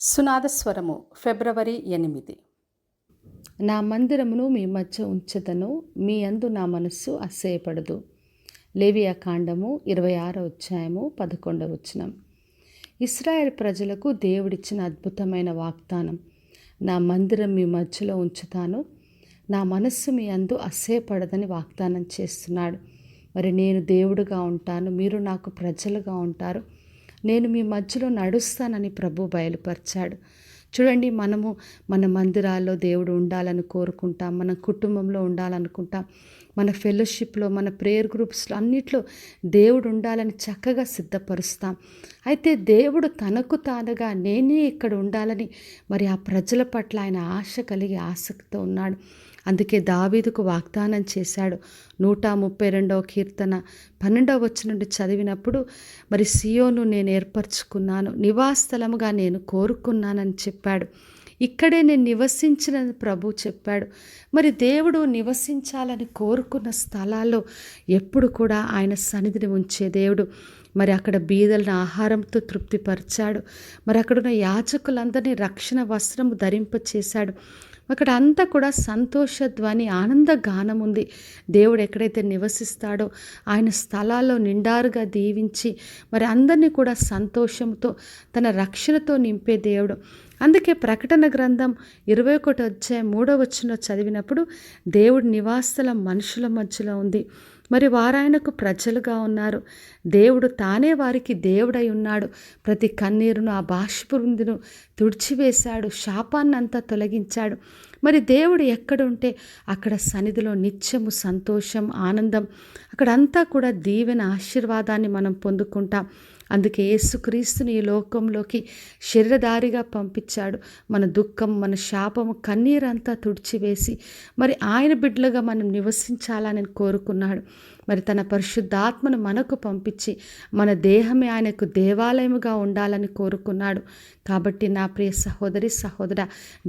సునాదస్వరము ఫిబ్రవరి 8. నా మందిరమును మీ మధ్య ఉంచదను, మీ అందు నా మనస్సు అసహ్యపడదు. లేవియా కాండము 26వ అధ్యాయము 11వ వచనం. ఇశ్రాయేలు ప్రజలకు దేవుడిచ్చిన అద్భుతమైన వాగ్దానం. నా మందిరం మీ మధ్యలో ఉంచుతాను, నా మనస్సు మీ అందు అసహ్యపడదని వాగ్దానం చేస్తున్నాడు. మరి నేను దేవుడుగా ఉంటాను, మీరు నాకు ప్రజలుగా ఉంటారు, నేను మీ మధ్యలో నడుస్తానని ప్రభు బయలుపరిచాడు. చూడండి, మనము మన మందిరాల్లో దేవుడు ఉండాలని కోరుకుంటాం, మన కుటుంబంలో ఉండాలనుకుంటాం, మన ఫెలోషిప్లో, మన ప్రేయర్ గ్రూప్స్లో అన్నిట్లో దేవుడు ఉండాలని చక్కగా సిద్ధపరుస్తాం. అయితే దేవుడు తనకు తానుగా నేనే ఇక్కడ ఉండాలని మరి ఆ ప్రజల పట్ల ఆయన ఆశ కలిగి ఆసక్తితో ఉన్నాడు. అందుకే దావీదుకు వాగ్దానం చేశాడు. 132వ కీర్తన 12వ వచనం నుండి చదివినప్పుడు, మరి సియోను నేను ఏర్పరచుకున్నాను, నివాసస్థలముగా నేను కోరుకున్నానని చెప్పాడు. ఇక్కడే నేను నివసించినని ప్రభు చెప్పాడు. మరి దేవుడు నివసించాలని కోరుకున్న స్థలాల్లో ఎప్పుడు కూడా ఆయన సన్నిధిని ఉంచే దేవుడు. మరి అక్కడ బీదలను ఆహారంతో తృప్తిపరిచాడు. మరి అక్కడున్న యాజకులందరినీ రక్షణ వస్త్రము ధరింపచేశాడు. అక్కడ అంతా కూడా సంతోషధ్వని, ఆనంద గానం ఉంది. దేవుడు ఎక్కడైతే నివసిస్తాడో ఆయన స్థలాల్లో నిండారుగా దీవించి మరి అందరినీ కూడా సంతోషంతో తన రక్షణతో నింపే దేవుడు. అందుకే ప్రకటన గ్రంథం 21వ అధ్యాయం 3వ వచనంలో చదివినప్పుడు, దేవుడి నివాసస్థలం మనుషుల మధ్యలో ఉంది, మరి వారాయనకు ప్రజలుగా ఉన్నారు, దేవుడు తానే వారికి దేవుడై ఉన్నాడు, ప్రతి కన్నీరును ఆ బాష్పరుందును తుడిచివేశాడు, శాపాన్నంతా తొలగించాడు. మరి దేవుడు ఎక్కడుంటే అక్కడ సన్నిధిలో నిత్యము సంతోషం, ఆనందం, అక్కడంతా కూడా దీవెన, ఆశీర్వాదాన్ని మనం పొందుకుంటాం. అందుకే యేసుక్రీస్తుని ఈ లోకంలోకి శరీరధారిగా పంపించాడు. మన దుఃఖం, మన శాపము, కన్నీరంతా తుడిచివేసి మరి ఆయన బిడ్డలుగా మనం నివసించాలని కోరుకున్నాడు. మరి తన పరిశుద్ధాత్మను మనకు పంపించి మన దేహమే ఆయనకు దేవాలయముగా ఉండాలని కోరుకున్నాడు. కాబట్టి నా ప్రియ సహోదరి, సహోదర,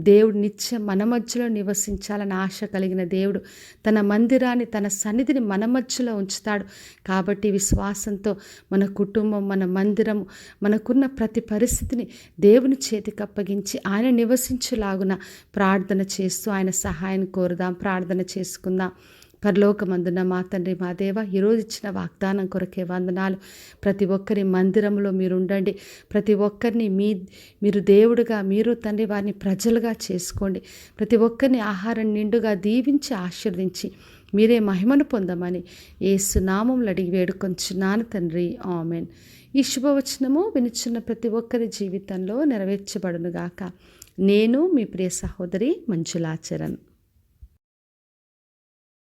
దేవుడు నిత్యం మన మధ్యలో నివసించాలని ఆశ కలిగిన దేవుడు తన మందిరాన్ని, తన సన్నిధిని మన మధ్యలో ఉంచుతాడు. కాబట్టి విశ్వాసంతో మన కుటుంబం, మన మందిరము, మనకున్న ప్రతి పరిస్థితిని దేవుని చేతికి అప్పగించి ఆయన నివసించులాగున ప్రార్థన చేస్తూ ఆయన సహాయం కోరుదాం, ప్రార్థన చేసుకుందాం. పరలోకమందున మా తండ్రి, మా దేవ, ఈరోజు ఇచ్చిన వాగ్దానం కొరకే వందనాలు. ప్రతి ఒక్కరి మందిరంలో మీరు ఉండండి. ప్రతి ఒక్కరిని మీరు దేవుడుగా, మీరు తండ్రి వారిని ప్రజలుగా చేసుకోండి. ప్రతి ఒక్కరిని ఆహారం నిండుగా దీవించి ఆశీర్వదించి మీరే మహిమను పొందమని యేసు నామములో అడిగి వేడుకొంచున్నాను తండ్రి, ఆమెన్. ఈ శుభవచనము వినుచున్న ప్రతి ఒక్కరి జీవితంలో నెరవేర్చబడునుగాక. నేను మీ ప్రియ సహోదరి మంజులాచరణ్.